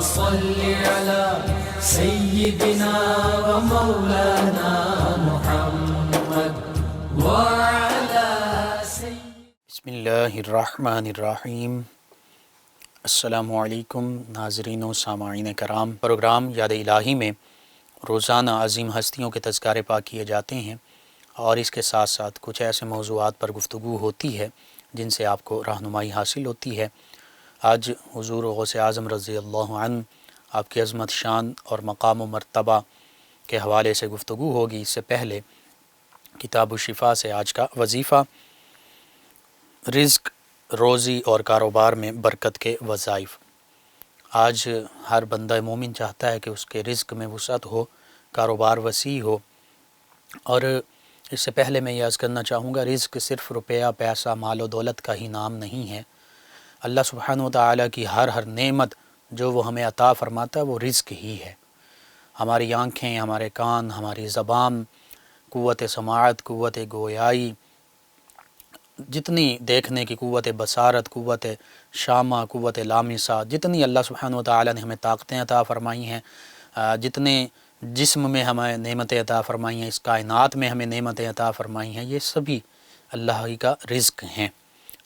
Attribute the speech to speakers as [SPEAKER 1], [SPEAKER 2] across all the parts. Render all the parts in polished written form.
[SPEAKER 1] صل على سيدنا ومولانا محمد وعلى
[SPEAKER 2] بسم اللہ الرحمن الرحیم۔ السلام علیکم ناظرین و سامعین کرام۔ پروگرام یاد الہی میں روزانہ عظیم ہستیوں کے تذکارے پاک کیے جاتے ہیں اور اس کے ساتھ ساتھ کچھ ایسے موضوعات پر گفتگو ہوتی ہے جن سے آپ کو رہنمائی حاصل ہوتی ہے۔ آج حضور غوث اعظم رضی اللہ عنہ، آپ کی عظمت شان اور مقام و مرتبہ کے حوالے سے گفتگو ہوگی۔ اس سے پہلے کتاب الشفا سے آج کا وظیفہ، رزق، روزی اور کاروبار میں برکت کے وظائف۔ آج ہر بندہ مومن چاہتا ہے کہ اس کے رزق میں وسعت ہو، کاروبار وسیع ہو، اور اس سے پہلے میں یہ عرض کرنا چاہوں گا، رزق صرف روپیہ، پیسہ، مال و دولت کا ہی نام نہیں ہے۔ اللہ سبحانہ و تعالیٰ کی ہر نعمت جو وہ ہمیں عطا فرماتا ہے وہ رزق ہی ہے۔ ہماری آنکھیں، ہمارے کان، ہماری زبان، قوت سماعت، قوت گویائی، جتنی دیکھنے کی قوت بصارت، قوت شامہ، قوت لامسہ، جتنی اللہ سبحانہ و تعالیٰ نے ہمیں طاقتیں عطا فرمائی ہیں، جتنے جسم میں ہمیں نعمتیں عطا فرمائی ہیں، اس کائنات میں ہمیں نعمتیں عطا فرمائی ہیں، یہ سبھی اللہ ہی کا رزق ہیں۔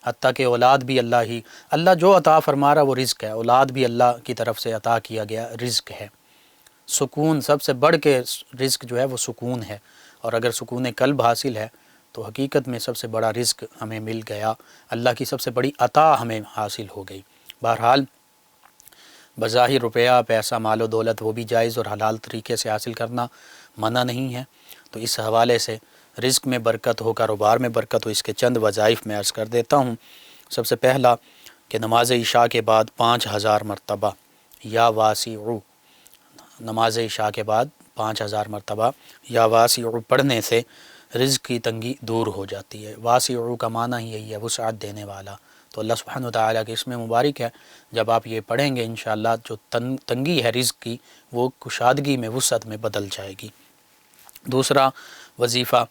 [SPEAKER 2] حتیٰ کہ اولاد بھی اللہ جو عطا فرما رہا وہ رزق ہے، اولاد بھی اللہ کی طرف سے عطا کیا گیا رزق ہے۔ سکون، سب سے بڑھ کے رزق جو ہے وہ سکون ہے، اور اگر سکون قلب حاصل ہے تو حقیقت میں سب سے بڑا رزق ہمیں مل گیا، اللہ کی سب سے بڑی عطا ہمیں حاصل ہو گئی۔ بہرحال بظاہر روپیہ، پیسہ، مال و دولت وہ بھی جائز اور حلال طریقے سے حاصل کرنا منع نہیں ہے، تو اس حوالے سے رزق میں برکت ہو، کاروبار میں برکت ہو، اس کے چند وظائف میں عرض کر دیتا ہوں۔ سب سے پہلا کہ نماز عشاء کے بعد 5000 مرتبہ یا واسعو، نماز عشاء کے بعد 5000 مرتبہ یا واسعو پڑھنے سے رزق کی تنگی دور ہو جاتی ہے۔ واسعو کا معنی ہی یہی ہے، وسعت دینے والا، تو اللہ سبحانہ وتعالیٰ کے اسم مبارک ہے، جب آپ یہ پڑھیں گے انشاءاللہ جو تنگی ہے رزق کی وہ کشادگی میں، وسعت میں بدل جائے گی۔ دوسرا وظیفہ،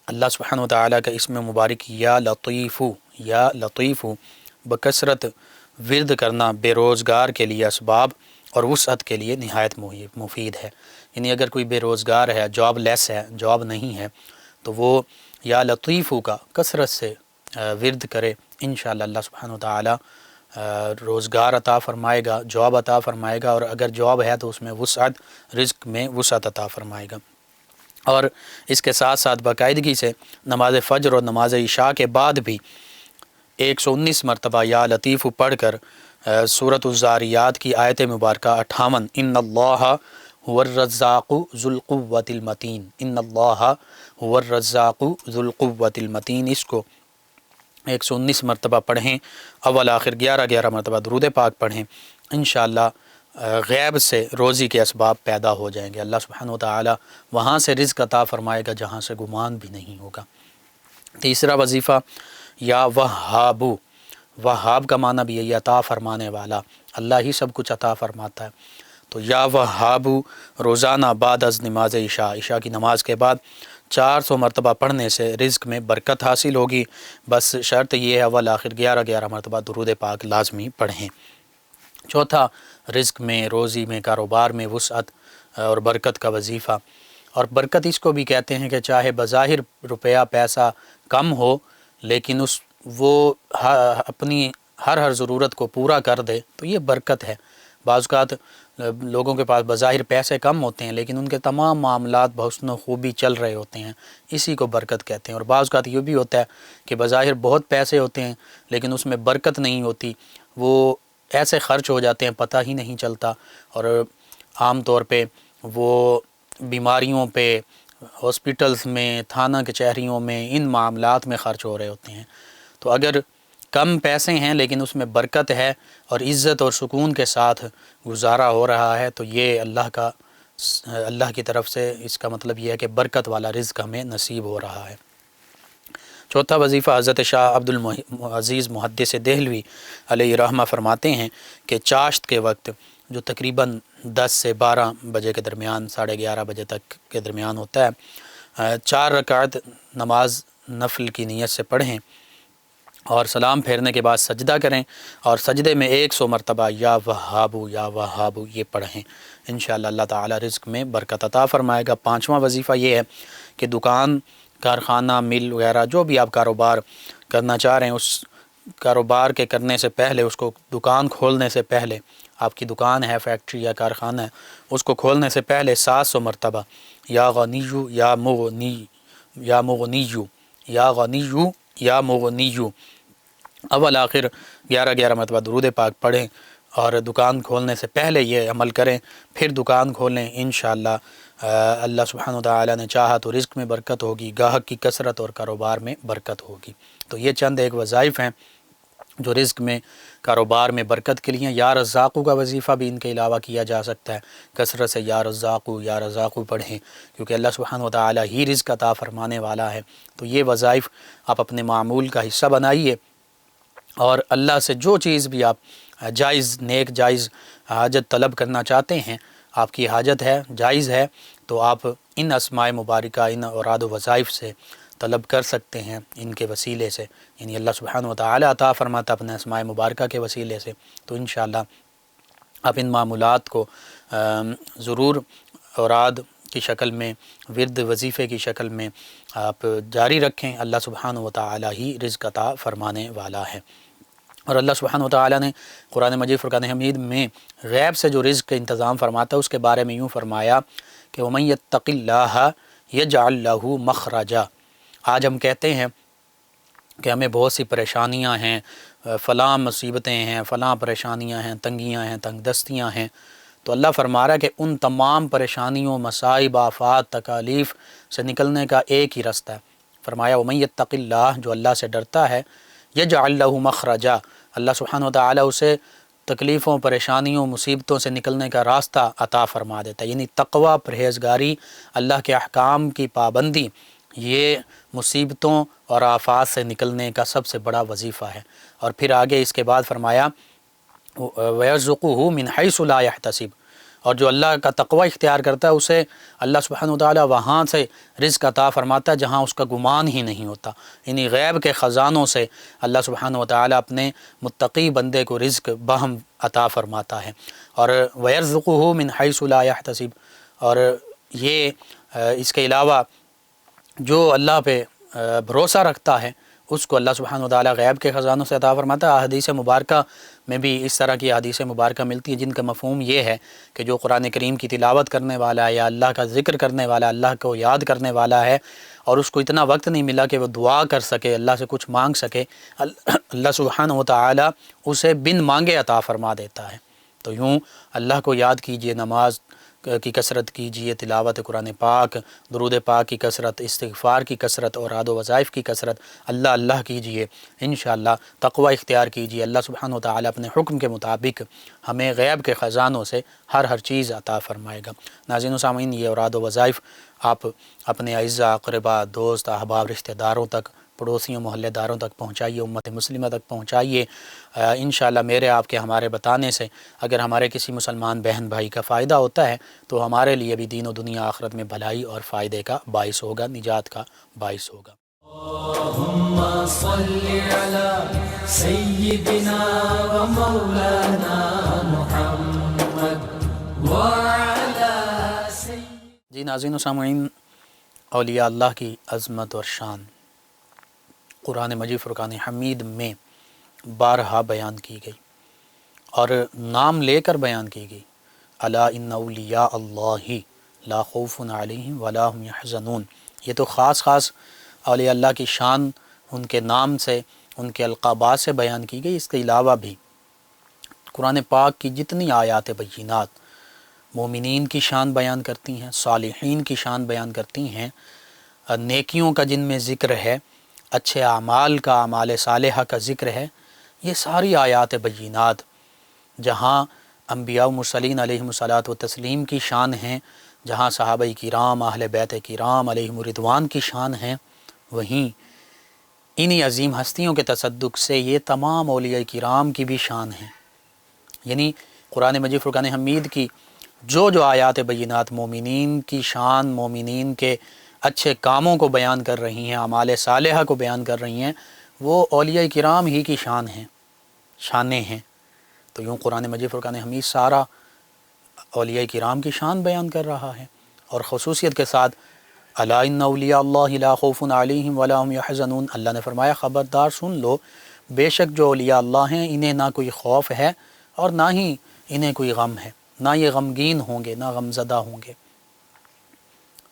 [SPEAKER 2] اللہ سبحانہ وتعالیٰ کا اسم مبارک یا لطیفو بکثرت ورد کرنا بے روزگار کے لیے اسباب اور وسعت کے لیے نہایت مفید ہے۔ یعنی اگر کوئی بے روزگار ہے، جاب لیس ہے، جاب نہیں ہے، تو وہ یا لطیفو کا کثرت سے ورد کرے، انشاءاللہ اللہ سبحانہ وتعالیٰ روزگار عطا فرمائے گا، جاب عطا فرمائے گا، اور اگر جاب ہے تو اس میں وسعت، رزق میں وسعت عطا فرمائے گا۔ اور اس کے ساتھ ساتھ باقاعدگی سے نماز فجر اور نماز عشاء کے بعد بھی 119 مرتبہ یا لطیف پڑھ کر سورۃ الذاریات کی آیت مبارکہ 58 ان اللہ هو الرزاق ذو القوۃ المتین، ان اللہ هو الرزاق ذو القوۃ المتین، اس کو 119 مرتبہ پڑھیں، اول آخر 11 مرتبہ درود پاک پڑھیں، انشاءاللہ غیب سے روزی کے اسباب پیدا ہو جائیں گے۔ اللہ سبحانہ وتعالی وہاں سے رزق عطا فرمائے گا جہاں سے گمان بھی نہیں ہوگا۔ تیسرا وظیفہ یا وہابو، وہاب کا معنی بھی یہی عطا فرمانے والا، اللہ ہی سب کچھ عطا فرماتا ہے، تو یا وہابو روزانہ بعد از نماز عشاء کی نماز کے بعد 400 مرتبہ پڑھنے سے رزق میں برکت حاصل ہوگی، بس شرط یہ ہے اول آخر 11 مرتبہ درود پاک لازمی پڑھیں۔ چوتھا، رزق میں، روزی میں، کاروبار میں وسعت اور برکت کا وظیفہ، اور برکت اس کو بھی کہتے ہیں کہ چاہے بظاہر روپیہ پیسہ کم ہو لیکن وہ اپنی ہر ضرورت کو پورا کر دے تو یہ برکت ہے۔ بعض اوقات لوگوں کے پاس بظاہر پیسے کم ہوتے ہیں لیکن ان کے تمام معاملات بحسن و خوبی چل رہے ہوتے ہیں، اسی کو برکت کہتے ہیں۔ اور بعض اوقات یہ بھی ہوتا ہے کہ بظاہر بہت پیسے ہوتے ہیں لیکن اس میں برکت نہیں ہوتی، وہ ایسے خرچ ہو جاتے ہیں پتہ ہی نہیں چلتا، اور عام طور پہ وہ بیماریوں پہ، ہاسپٹلز میں، تھانہ کچہریوں میں، ان معاملات میں خرچ ہو رہے ہوتے ہیں۔ تو اگر کم پیسے ہیں لیکن اس میں برکت ہے اور عزت اور سکون کے ساتھ گزارا ہو رہا ہے تو یہ اللہ کی طرف سے اس کا مطلب یہ ہے کہ برکت والا رزق ہمیں نصیب ہو رہا ہے۔ چوتھا وظیفہ، حضرت شاہ عبد العزیز محدث دہلوی علیہ رحمہ فرماتے ہیں کہ چاشت کے وقت جو تقریباً 10 سے 12 بجے کے درمیان، 11:30 بجے تک کے درمیان ہوتا ہے، 4 رکعت نماز نفل کی نیت سے پڑھیں اور سلام پھیرنے کے بعد سجدہ کریں، اور سجدے میں 100 مرتبہ یا وہابو یا وہابو یہ پڑھیں۔ انشاءاللہ اللہ تعالی رزق میں برکت عطا فرمائے گا۔ 5واں وظیفہ یہ ہے کہ دکان، کارخانہ، مل وغیرہ جو بھی آپ کاروبار کرنا چاہ رہے ہیں، اس کاروبار کے کرنے سے پہلے، اس کو دکان کھولنے سے پہلے، آپ کی دکان ہے، فیکٹری یا کارخانہ ہے، اس کو کھولنے سے پہلے 700 مرتبہ یا غنیو یا مغنی یا مغنیو یا غنیو یا مغنیو اول آخر 11 مرتبہ درود پاک پڑھیں، اور دکان کھولنے سے پہلے یہ عمل کریں، پھر دکان کھولیں۔ انشاءاللہ اللہ سبحانہ وتعالی نے چاہا تو رزق میں برکت ہوگی، گاہک کی کثرت اور کاروبار میں برکت ہوگی۔ تو یہ چند ایک وظائف ہیں جو رزق میں، کاروبار میں برکت کے لیے۔ یا رزاقو کا وظیفہ بھی ان کے علاوہ کیا جا سکتا ہے، کثرت سے یا رزاقو پڑھیں، کیونکہ اللہ سبحانہ وتعالی ہی رزق عطا فرمانے والا ہے۔ تو یہ وظائف آپ اپنے معمول کا حصہ بنائیے، اور اللہ سے جو چیز بھی آپ جائز، نیک جائز حاجت طلب کرنا چاہتے ہیں، آپ کی حاجت ہے، جائز ہے، تو آپ ان اسماء مبارکہ، ان اوراد و وظائف سے طلب کر سکتے ہیں، ان کے وسیلے سے، یعنی اللہ سبحانہ وتعالی عطا فرماتا اپنے اسماء مبارکہ کے وسیلے سے۔ تو انشاءاللہ آپ ان معمولات کو ضرور اوراد کی شکل میں، ورد وظیفے کی شکل میں آپ جاری رکھیں۔ اللہ سبحانہ وتعالی ہی رزق عطا فرمانے والا ہے۔ اور اللہ سبحانہ وتعالی نے قرآن مجید فرقان حمید میں غیب سے جو رزق کا انتظام فرماتا ہے، اس کے بارے میں یوں فرمایا کہ وَمَن يَتَّقِ اللَّهَ يَجْعَلْ لَهُ مَخْرَجًا۔ آج ہم کہتے ہیں کہ ہمیں بہت سی پریشانیاں ہیں، فلاں مصیبتیں ہیں، فلاں پریشانیاں ہیں، تنگیاں ہیں، تنگ دستیاں ہیں، تو اللہ فرما رہا ہے کہ ان تمام پریشانیوں، مصائب، آفات، تکالیف سے نکلنے کا ایک ہی راستہ ہے۔ فرمایا وَمَن يَتَّقِ اللَّهَ، جو اللہ سے ڈرتا ہے، يَجْعَلْ لَهُ مَخْرَجًا، اللہ سبحانہ وتعالی اسے تکلیفوں، پریشانیوں، مصیبتوں سے نکلنے کا راستہ عطا فرما دیتا ہے۔ یعنی تقوی، پرہیزگاری، اللہ کے احکام کی پابندی، یہ مصیبتوں اور آفات سے نکلنے کا سب سے بڑا وظیفہ ہے۔ اور پھر آگے اس کے بعد فرمایا وَيَرْزُقُهُ مِنْ حَيْثُ لَا يَحْتَسِبُ، اور جو اللہ کا تقوی اختیار کرتا ہے اسے اللہ سبحانہ وتعالی وہاں سے رزق عطا فرماتا ہے جہاں اس کا گمان ہی نہیں ہوتا۔ یعنی غیب کے خزانوں سے اللہ سبحانہ وتعالی اپنے متقی بندے کو رزق بہم عطا فرماتا ہے۔ اور وَيَرْزُقُهُ مِنْ حَيْثُ لَا يَحْتَسِبُ، اور یہ اس کے علاوہ جو اللہ پہ بھروسہ رکھتا ہے اس کو اللہ سبحانہ وتعالی غیب کے خزانوں سے عطا فرماتا ہے۔ حدیث مبارکہ میں بھی اس طرح کی حدیث مبارکہ ملتی ہیں جن کا مفہوم یہ ہے کہ جو قرآن کریم کی تلاوت کرنے والا ہے، یا اللہ کا ذکر کرنے والا ہے، اللہ کو یاد کرنے والا ہے، اور اس کو اتنا وقت نہیں ملا کہ وہ دعا کر سکے، اللہ سے کچھ مانگ سکے، اللہ سبحانہ وتعالی اسے بن مانگے عطا فرما دیتا ہے۔ تو یوں اللہ کو یاد کیجئے، نماز کی کثرت کیجئے، تلاوت قرآن پاک، درود پاک کی کثرت، استغفار کی کثرت، اور اوراد و وظائف کی کثرت، اللہ کیجئے، انشاءاللہ تقوی اختیار کیجئے۔ اللہ سبحانہ وتعالی اپنے حکم کے مطابق ہمیں غیب کے خزانوں سے ہر چیز عطا فرمائے گا۔ ناظرین و سامعین، یہ اوراد و وظائف آپ اپنے اعزاء، اقرباء، دوست، احباب، رشتہ داروں تک، پڑوسیوں، محلے داروں تک پہنچائیے، امت مسلمہ تک پہنچائیے۔ انشاءاللہ میرے، آپ کے، ہمارے بتانے سے اگر ہمارے کسی مسلمان بہن بھائی کا فائدہ ہوتا ہے تو ہمارے لیے بھی دین و دنیا آخرت میں بھلائی اور فائدے کا باعث ہوگا، نجات کا باعث ہوگا۔
[SPEAKER 1] اللهم صل على سيدنا ومولانا محمد وعلى سيدنا۔
[SPEAKER 2] جی ناظرین و سامعین، اولیاء اللہ کی عظمت اور شان قرآن مجید فرقان حمید میں بارہا بیان کی گئی، اور نام لے کر بیان کی گئی۔ الا ان اولیاء اللہ لا خوف علیہم ولا هم یحزنون۔ یہ تو خاص اولیاء اللہ کی شان ان کے نام سے، ان کے القابات سے بیان کی گئی۔ اس کے علاوہ بھی قرآن پاک کی جتنی آیات بینات مومنین کی شان بیان کرتی ہیں، صالحین کی شان بیان کرتی ہیں، نیکیوں کا جن میں ذکر ہے، اچھے اعمال کا، اعمال صالحہ کا ذکر ہے، یہ ساری آیات بینات جہاں انبیاء و مرسلین علیہم الصلاۃ والتسلیم کی شان ہیں، جہاں صحابہ کرام، اہل بیت کرام علیہم الرضوان کی شان ہیں، وہیں انہی عظیم ہستیوں کے تصدق سے یہ تمام اولیاء کرام کی بھی شان ہیں۔ یعنی قرآن مجید فرقان حمید کی جو آیات بینات مومنین کی شان، مومنین کے اچھے کاموں کو بیان کر رہی ہیں، اعمال صالحہ کو بیان کر رہی ہیں، وہ اولیاء کرام ہی کی شانیں ہیں۔ تو یوں قرآن مجید فرقان حمید سارا اولیاء کرام کی شان بیان کر رہا ہے، اور خصوصیت کے ساتھ الا ان اولیاء اللہ لا خوف علیہم ولا هم یحزنون، اللہ نے فرمایا خبردار سن لو، بے شک جو اولیاء اللہ ہیں انہیں نہ کوئی خوف ہے اور نہ ہی انہیں کوئی غم ہے، نہ یہ غمگین ہوں گے، نہ غمزدہ ہوں گے۔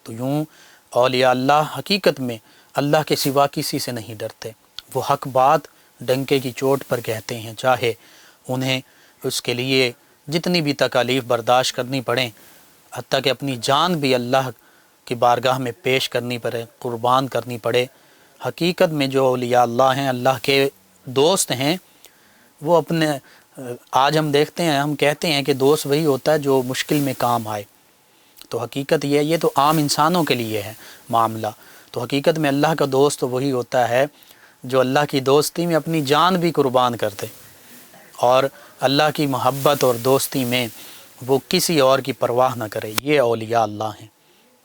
[SPEAKER 2] تو یوں اولیاء اللہ حقیقت میں اللہ کے سوا کسی سے نہیں ڈرتے، وہ حق بات ڈنکے کی چوٹ پر کہتے ہیں، چاہے انہیں اس کے لیے جتنی بھی تکالیف برداشت کرنی پڑیں، حتیٰ کہ اپنی جان بھی اللہ کی بارگاہ میں پیش کرنی پڑے، قربان کرنی پڑے۔ حقیقت میں جو اولیاء اللہ ہیں، اللہ کے دوست ہیں، وہ اپنے آج ہم دیکھتے ہیں، ہم کہتے ہیں کہ دوست وہی ہوتا ہے جو مشکل میں کام آئے، تو حقیقت یہ تو عام انسانوں کے لیے ہے معاملہ، تو حقیقت میں اللہ کا دوست وہی ہوتا ہے جو اللہ کی دوستی میں اپنی جان بھی قربان کر دے، اور اللہ کی محبت اور دوستی میں وہ کسی اور کی پرواہ نہ کرے۔ یہ اولیاء اللہ ہیں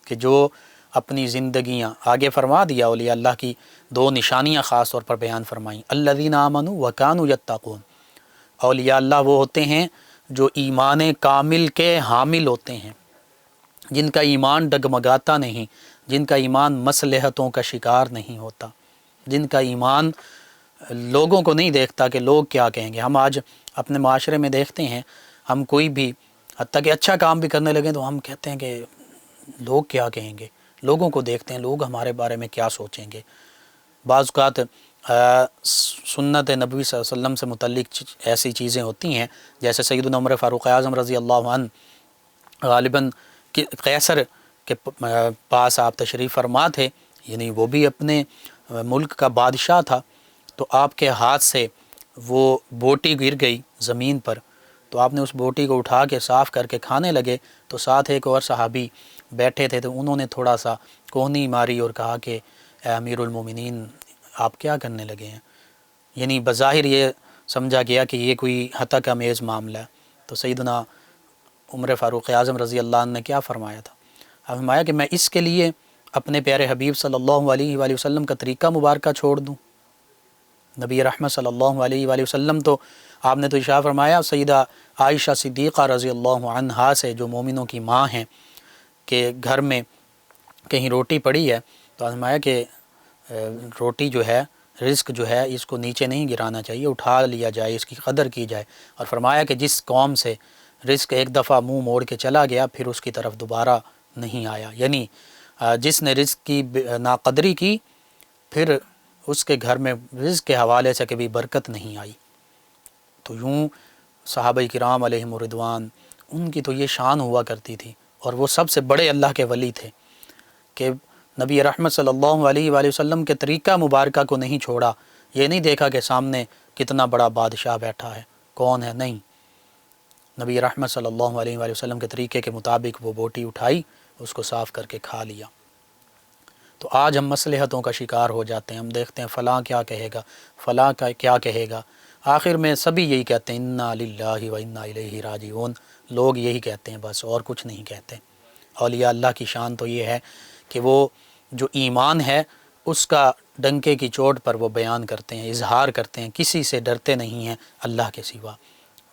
[SPEAKER 2] کہ جو اپنی زندگیاں، آگے فرما دیا اولیاء اللہ کی دو نشانیاں خاص طور پر بیان فرمائیں، الذین آمنوا وکانوا یتقون۔ اولیاء اللہ وہ ہوتے ہیں جو ایمان کامل کے حامل ہوتے ہیں، جن کا ایمان ڈگمگاتا نہیں، جن کا ایمان مصلحتوں کا شکار نہیں ہوتا، جن کا ایمان لوگوں کو نہیں دیکھتا کہ لوگ کیا کہیں گے۔ ہم آج اپنے معاشرے میں دیکھتے ہیں، ہم کوئی بھی حتیٰ کہ اچھا کام بھی کرنے لگیں تو ہم کہتے ہیں کہ لوگ کیا کہیں گے، لوگوں کو دیکھتے ہیں لوگ ہمارے بارے میں کیا سوچیں گے۔ بعض اوقات سنت نبوی صلی اللہ علیہ وسلم سے متعلق ایسی چیزیں ہوتی ہیں، جیسے سیدنا عمر فاروق اعظم رضی اللہ عنہ غالباً قیصر کے پاس آپ تشریف فرما تھے، یعنی وہ بھی اپنے ملک کا بادشاہ تھا، تو آپ کے ہاتھ سے وہ بوٹی گر گئی زمین پر، تو آپ نے اس بوٹی کو اٹھا کے صاف کر کے کھانے لگے، تو ساتھ ایک اور صحابی بیٹھے تھے، تو انہوں نے تھوڑا سا کوہنی ماری اور کہا کہ اے امیر المومنین آپ کیا کرنے لگے ہیں، یعنی بظاہر یہ سمجھا گیا کہ یہ کوئی ہتک امیز معاملہ ہے۔ تو سیدنا عمر فاروق اعظم رضی اللہ عنہ نے کیا فرمایا تھا؟ فرمایا کہ میں اس کے لیے اپنے پیارے حبیب صلی اللہ علیہ وآلہ وسلم کا طریقہ مبارکہ چھوڑ دوں؟ نبی رحمت صلی اللہ علیہ وآلہ وسلم تو آپ نے تو ارشاد فرمایا سیدہ عائشہ صدیقہ رضی اللہ عنہا سے، جو مومنوں کی ماں ہیں، کہ گھر میں کہیں روٹی پڑی ہے تو فرمایا کہ روٹی جو ہے، رزق جو ہے، اس کو نیچے نہیں گرانا چاہیے، اٹھا لیا جائے، اس کی قدر کی جائے، اور فرمایا کہ جس قوم سے رزق ایک دفعہ منہ موڑ کے چلا گیا پھر اس کی طرف دوبارہ نہیں آیا، یعنی جس نے رزق کی ناقدری کی پھر اس کے گھر میں رزق کے حوالے سے کبھی برکت نہیں آئی۔ تو یوں صحابہ کرام علیہم رضوان، ان کی تو یہ شان ہوا کرتی تھی، اور وہ سب سے بڑے اللہ کے ولی تھے کہ نبی رحمت صلی اللہ علیہ وآلہ وسلم کے طریقہ مبارکہ کو نہیں چھوڑا، یہ نہیں دیکھا کہ سامنے کتنا بڑا بادشاہ بیٹھا ہے، کون ہے، نہیں، نبی رحمت صلی اللہ علیہ وآلہ وسلم کے طریقے کے مطابق وہ بوٹی اٹھائی، اس کو صاف کر کے کھا لیا۔ تو آج ہم مصلحتوں کا شکار ہو جاتے ہیں، ہم دیکھتے ہیں فلاں کیا کہے گا، فلاں کا کیا کہے گا، آخر میں سبھی یہی کہتے ہیں انا للہ و انا الیہ راجعون، لوگ یہی کہتے ہیں بس، اور کچھ نہیں کہتے۔ اولیاء اللہ کی شان تو یہ ہے کہ وہ جو ایمان ہے اس کا ڈنکے کی چوٹ پر وہ بیان کرتے ہیں، اظہار کرتے ہیں، کسی سے ڈرتے نہیں ہیں اللہ کے سوا،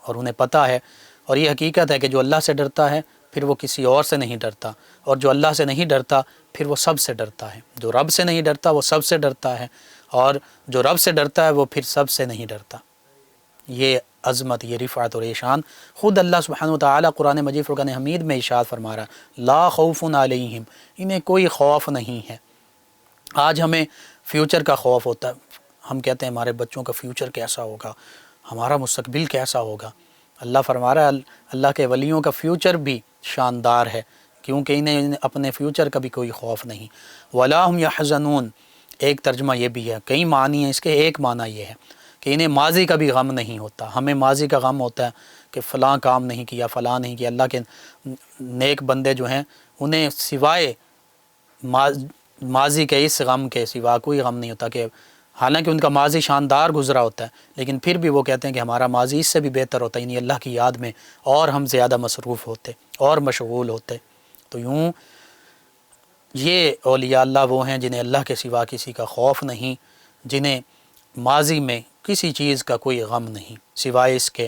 [SPEAKER 2] اور انہیں پتہ ہے، اور یہ حقیقت ہے کہ جو اللہ سے ڈرتا ہے پھر وہ کسی اور سے نہیں ڈرتا، اور جو اللہ سے نہیں ڈرتا پھر وہ سب سے ڈرتا ہے، جو رب سے نہیں ڈرتا وہ سب سے ڈرتا ہے، اور جو رب سے ڈرتا ہے وہ پھر سب سے نہیں ڈرتا۔ یہ عظمت، یہ رفعت اور یہ شان خود اللہ سبحانہ وتعالی قرآن مجید فرقان حمید میں ارشاد فرما رہا ہے، لا خوف علیہم، انہیں کوئی خوف نہیں ہے۔ آج ہمیں فیوچر کا خوف ہوتا ہے، ہم کہتے ہیں ہمارے بچوں کا فیوچر کیسا ہوگا، ہمارا مستقبل کیسا ہوگا۔ اللہ فرما رہا ہے اللہ کے ولیوں کا فیوچر بھی شاندار ہے، کیونکہ انہیں اپنے فیوچر کا بھی کوئی خوف نہیں۔ ولا هم یحزنون، ایک ترجمہ یہ بھی ہے، کئی معنی ہیں اس کے، ایک معنی یہ ہے کہ انہیں ماضی کا بھی غم نہیں ہوتا۔ ہمیں ماضی کا غم ہوتا ہے کہ فلاں کام نہیں کیا، فلاں نہیں کیا۔ اللہ کے نیک بندے جو ہیں انہیں سوائے ماضی کے اس غم کے سوا کوئی غم نہیں ہوتا، کہ حالانکہ ان کا ماضی شاندار گزرا ہوتا ہے لیکن پھر بھی وہ کہتے ہیں کہ ہمارا ماضی اس سے بھی بہتر ہوتا ہے، یعنی اللہ کی یاد میں اور ہم زیادہ مصروف ہوتے اور مشغول ہوتے۔ تو یوں یہ اولیاء اللہ وہ ہیں جنہیں اللہ کے سوا کسی کا خوف نہیں، جنہیں ماضی میں کسی چیز کا کوئی غم نہیں سوائے اس کے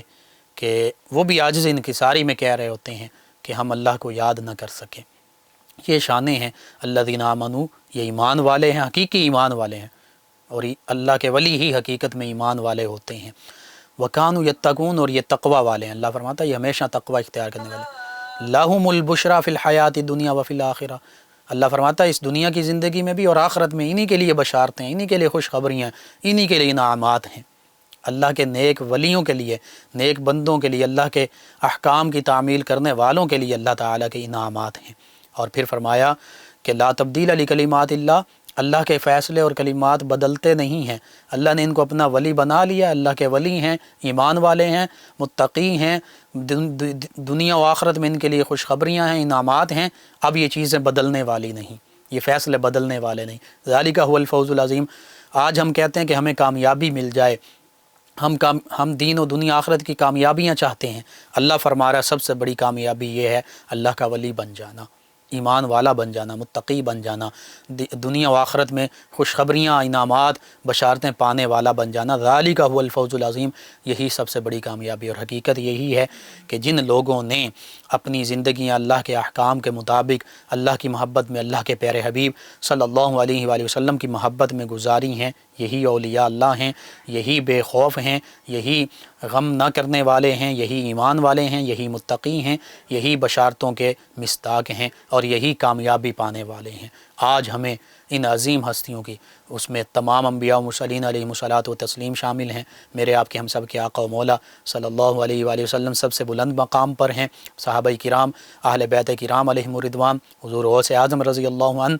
[SPEAKER 2] کہ وہ بھی عاجز انکساری میں کہہ رہے ہوتے ہیں کہ ہم اللہ کو یاد نہ کر سکیں۔ یہ شانیں ہیں الذین آمنوا، یہ ایمان والے ہیں، حقیقی ایمان والے ہیں، اور اللہ کے ولی ہی حقیقت میں ایمان والے ہوتے ہیں۔ وَكَانُوا يَتَّقُونَ، اور یہ تقوی والے ہیں۔ اللہ فرماتا ہے یہ ہمیشہ تقوی اختیار کرنے والے ہیں۔ لَهُمُ الْبُشْرَى فِي الْحَيَاةِ الدُّنْيَا وَفِي الْآخِرَةِ، اللہ فرماتا ہے اس دنیا کی زندگی میں بھی اور آخرت میں انہی کے لیے بشارتیں ہیں، انہی کے لیے خوشخبریاں، انہی کے لیے انعامات ہیں۔ اللہ کے نیک ولیوں کے لیے، نیک بندوں کے لیے، اللہ کے احکام کی تعمیل کرنے والوں کے لیے اللہ تعالیٰ کے انعامات ہیں۔ اور پھر فرمایا کہ لا تبدیل لکلمات اللہ، اللہ کے فیصلے اور کلمات بدلتے نہیں ہیں۔ اللہ نے ان کو اپنا ولی بنا لیا، اللہ کے ولی ہیں، ایمان والے ہیں، متقی ہیں، دنیا و آخرت میں ان کے لیے خوشخبریاں ہیں، انعامات ہیں۔ اب یہ چیزیں بدلنے والی نہیں، یہ فیصلے بدلنے والے نہیں۔ ذالک هو الفوز العظیم۔ آج ہم کہتے ہیں کہ ہمیں کامیابی مل جائے، ہم دین و دنیا آخرت کی کامیابیاں چاہتے ہیں۔ اللہ فرما رہا ہے سب سے بڑی کامیابی یہ ہے اللہ کا ولی بن جانا، ایمان والا بن جانا، متقی بن جانا، دنیا و آخرت میں خوشخبریاں، انعامات، بشارتیں پانے والا بن جانا۔ ذالک هو الفوز العظیم، یہی سب سے بڑی کامیابی اور حقیقت یہی ہے کہ جن لوگوں نے اپنی زندگیاں اللہ کے احکام کے مطابق اللہ کی محبت میں، اللہ کے پیارے حبیب صلی اللہ علیہ وآلہ وسلم کی محبت میں گزاری ہیں، یہی اولیاء اللہ ہیں، یہی بے خوف ہیں، یہی غم نہ کرنے والے ہیں، یہی ایمان والے ہیں، یہی متقی ہیں، یہی بشارتوں کے مصداق ہیں، اور یہی کامیابی پانے والے ہیں۔ آج ہمیں ان عظیم ہستیوں کی، اس میں تمام انبیاء و مرسلین علیہم الصلاۃ و تسلیم شامل ہیں، میرے آپ کے ہم سب کے آقا و مولا صلی اللہ علیہ وآلہ وسلم سب سے بلند مقام پر ہیں، صحابہ کرام، اہل بیت کرام علیہم الرضوان، حضور غوث اعظم رضی اللہ عنہ،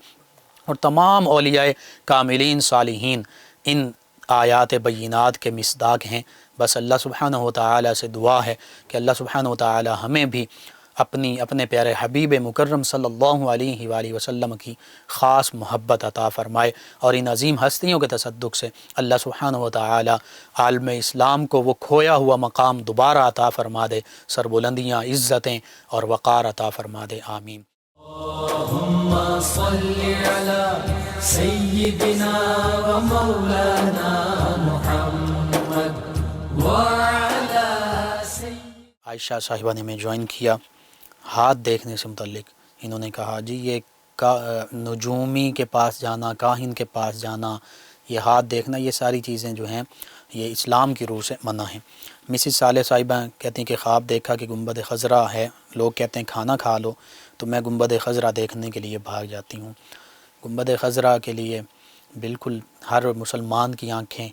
[SPEAKER 2] اور تمام اولیاء کاملین صالحین ان آیات بینات کے مصداق ہیں۔ بس اللہ سبحانہ و تعالیٰ سے دعا ہے کہ اللہ سبحانہ و تعالیٰ ہمیں بھی اپنے پیارے حبیب مکرم صلی اللہ علیہ وآلہ وسلم کی خاص محبت عطا فرمائے، اور ان عظیم ہستیوں کے تصدق سے اللہ سبحانہ و تعالیٰ عالم اسلام کو وہ کھویا ہوا مقام دوبارہ عطا فرما دے، سربلندیاں، عزتیں اور وقار عطا فرما دے، آمین۔
[SPEAKER 1] اللهم صل على سيدنا ومولانا محمد وعلى سيدنا۔
[SPEAKER 2] عائشہ صاحبہ نے ہمیں جوائن کیا ہاتھ دیکھنے سے متعلق، انہوں نے کہا جی یہ نجومی کے پاس جانا، کاہن کے پاس جانا، یہ ہاتھ دیکھنا، یہ ساری چیزیں جو ہیں یہ اسلام کی روح سے منع ہیں۔ مسز صالح صاحبہ کہتی ہیں کہ خواب دیکھا کہ گنبد خضرا ہے، لوگ کہتے ہیں کھانا کھا لو، تو میں گنبد خضرا دیکھنے کے لیے بھاگ جاتی ہوں۔ گنبد خضرا کے لیے بالکل ہر مسلمان کی آنکھیں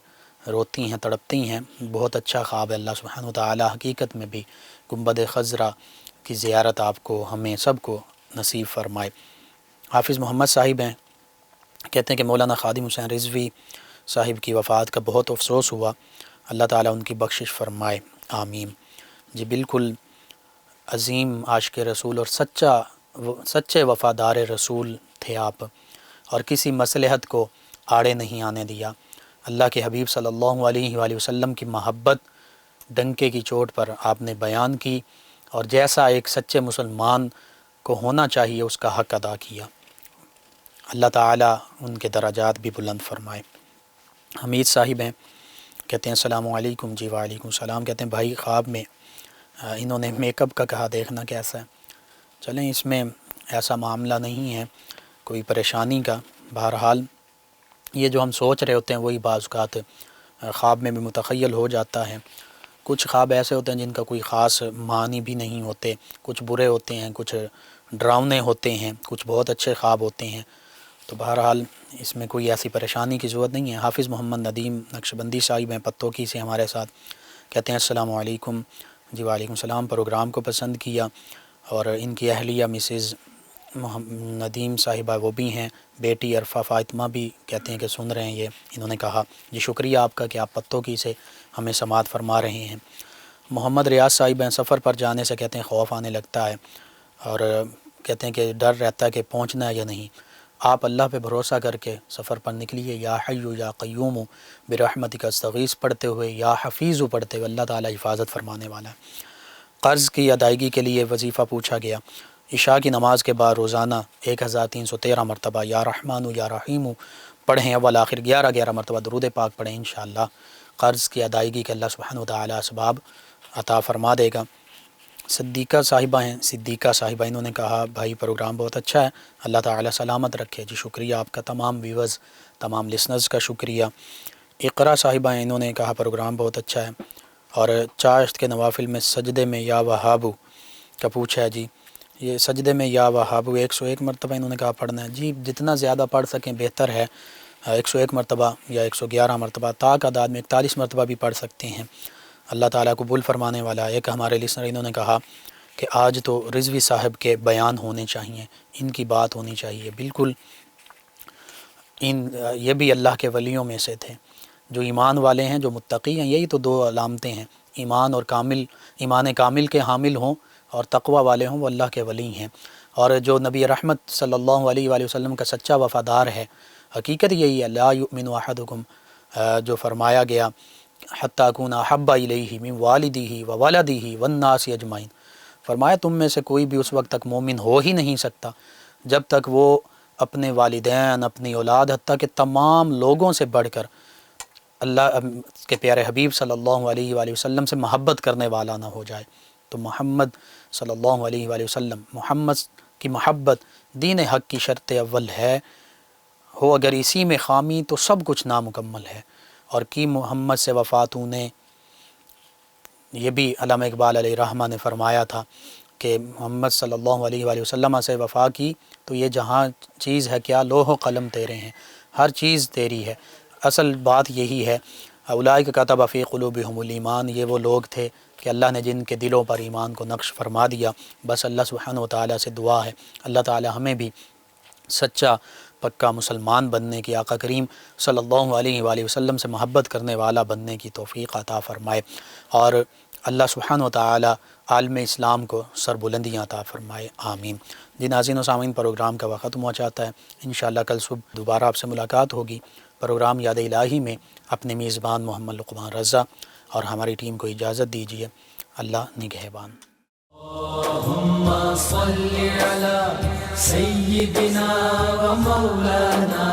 [SPEAKER 2] روتی ہیں، تڑپتی ہیں۔ بہت اچھا خواب ہے، اللہ سبحانہ و تعالی حقیقت میں بھی گنبد خضرا کی زیارت آپ کو، ہمیں سب کو نصیب فرمائے۔ حافظ محمد صاحب ہیں، کہتے ہیں کہ مولانا خادم حسین رضوی صاحب کی وفات کا بہت افسوس ہوا، اللہ تعالیٰ ان کی بخشش فرمائے، آمین۔ جی بالکل عظیم عاشق رسول اور سچے وفادار رسول تھے آپ، اور کسی مصلحت کو آڑے نہیں آنے دیا۔ اللہ کے حبیب صلی اللہ علیہ وآلہ وسلم کی محبت ڈنکے کی چوٹ پر آپ نے بیان کی، اور جیسا ایک سچے مسلمان کو ہونا چاہیے اس کا حق ادا کیا۔ اللہ تعالیٰ ان کے درجات بھی بلند فرمائے۔ حمید صاحب ہیں، کہتے ہیں السلام علیکم۔ جی وعلیکم السلام۔ کہتے ہیں بھائی خواب میں انہوں نے میک اپ کا کہا، دیکھنا کیسا ہے؟ چلیں اس میں ایسا معاملہ نہیں ہے کوئی پریشانی کا، بہرحال یہ جو ہم سوچ رہے ہوتے ہیں وہی بعض اوقات خواب میں بھی متخیل ہو جاتا ہے۔ کچھ خواب ایسے ہوتے ہیں جن کا کوئی خاص معنی بھی نہیں ہوتے، کچھ برے ہوتے ہیں، کچھ ڈراؤنے ہوتے ہیں، کچھ بہت اچھے خواب ہوتے ہیں، تو بہرحال اس میں کوئی ایسی پریشانی کی ضرورت نہیں ہے۔ حافظ محمد ندیم نقشبندی صاحب ہیں پتوکی سے ہمارے ساتھ، کہتے ہیں السلام علیکم۔ جی وعلیکم السلام۔ پروگرام کو پسند کیا، اور ان کی اہلیہ مسز ندیم صاحبہ وہ بھی ہیں، بیٹی عرفہ فاطمہ بھی کہتے ہیں کہ سن رہے ہیں یہ، انہوں نے کہا جی شکریہ آپ کا کہ آپ پتوکی سے ہمیں سماعت فرما رہے ہیں۔ محمد ریاض صاحب ہیں، سفر پر جانے سے کہتے ہیں خوف آنے لگتا ہے، اور کہتے ہیں کہ ڈر رہتا ہے کہ پہنچنا ہے یا نہیں۔ آپ اللہ پہ بھروسہ کر کے سفر پر نکلیے، یا حی یا قیوم برحمتک استغیث پڑھتے ہوئے، یا حفیظ پڑھتے ہوئے، اللہ تعالیٰ حفاظت فرمانے والا ہے۔ قرض کی ادائیگی کے لیے وظیفہ پوچھا گیا۔ عشاء کی نماز کے بعد روزانہ 1313 مرتبہ یا رحمان یا رحیم پڑھیں اول آخر 11 مرتبہ درود پاک پڑھیں، انشاءاللہ قرض کی ادائیگی کے اللہ سبحانہ وتعالی اسباب عطا فرما دے گا۔ صدیقہ صاحبہ انہوں نے کہا بھائی پروگرام بہت اچھا ہے، اللہ تعالی سلامت رکھے۔ جی شکریہ آپ کا، تمام ویورز تمام لسنرز کا شکریہ۔ اقرا صاحبہ انہوں نے کہا پروگرام بہت اچھا ہے، اور چاشت کے نوافل میں سجدے میں یا وہابو کا پوچھا ہے۔ جی یہ سجدے میں یا وہابو 101 مرتبہ انہوں نے کہا پڑھنا ہے۔ جی جتنا زیادہ پڑھ سکیں بہتر ہے، 101 مرتبہ یا 111 مرتبہ، طاق اعداد میں 41 مرتبہ بھی پڑھ سکتے ہیں، اللہ تعالیٰ قبول فرمانے والا۔ ایک ہمارے لسنر انہوں نے کہا کہ آج تو رضوی صاحب کے بیان ہونے چاہیے، ان کی بات ہونی چاہیے۔ بالکل، یہ بھی اللہ کے ولیوں میں سے تھے، جو ایمان والے ہیں، جو متقی ہیں۔ یہی تو دو علامتیں ہیں، ایمان کامل کے حامل ہوں اور تقوی والے ہوں، وہ اللہ کے ولی ہیں۔ اور جو نبی رحمت صلی اللہ علیہ وآلہ وسلم کا سچا وفادار ہے، حقیقت یہی ہے، لا یؤمن احدکم، جو فرمایا گیا حتی اکون احب الیہ من والدہ وولدہ والناس اجمعین، فرمایا تم میں سے کوئی بھی اس وقت تک مومن ہو ہی نہیں سکتا جب تک وہ اپنے والدین، اپنی اولاد، حتیٰ کہ تمام لوگوں سے بڑھ کر اللہ کے پیارے حبیب صلی اللہ علیہ وآلہ وسلم سے محبت کرنے والا نہ ہو جائے۔ تو محمد صلی اللہ علیہ وآلہ وسلم، محمد کی محبت دین حق کی شرط اول ہے، ہو اگر اسی میں خامی تو سب کچھ نامکمل ہے۔ اور کی محمد سے وفاتوں نے، یہ بھی علامہ اقبال علیہ رحمہ نے فرمایا تھا کہ محمد صلی اللہ علیہ وآلہ وسلم سے وفا کی تو یہ جہاں چیز ہے کیا، لوح و قلم تیرے ہیں، ہر چیز تیری ہے۔ اصل بات یہی ہے، اولئک کتب فی قلوبہم الایمان، یہ وہ لوگ تھے کہ اللہ نے جن کے دلوں پر ایمان کو نقش فرما دیا۔ بس اللہ سبحانہ وتعالی سے دعا ہے اللہ تعالی ہمیں بھی سچا پکا مسلمان بننے کی، آقا کریم صلی اللہ علیہ وآلہ وسلم سے محبت کرنے والا بننے کی توفیق عطا فرمائے، اور اللہ سبحانہ وتعالی عالم اسلام کو سربلندیاں عطا فرمائے، آمین۔ جی ناظرین و سامعین، پروگرام کا وقت ختم ہو جاتا ہے، انشاءاللہ کل صبح دوبارہ آپ سے ملاقات ہوگی۔ پروگرام یاد الہی میں اپنے میزبان محمد لقمان رضا اور ہماری ٹیم کو اجازت دیجیے، اللہ نگہبان۔
[SPEAKER 1] اللہم صل علی سیدنا و مولانا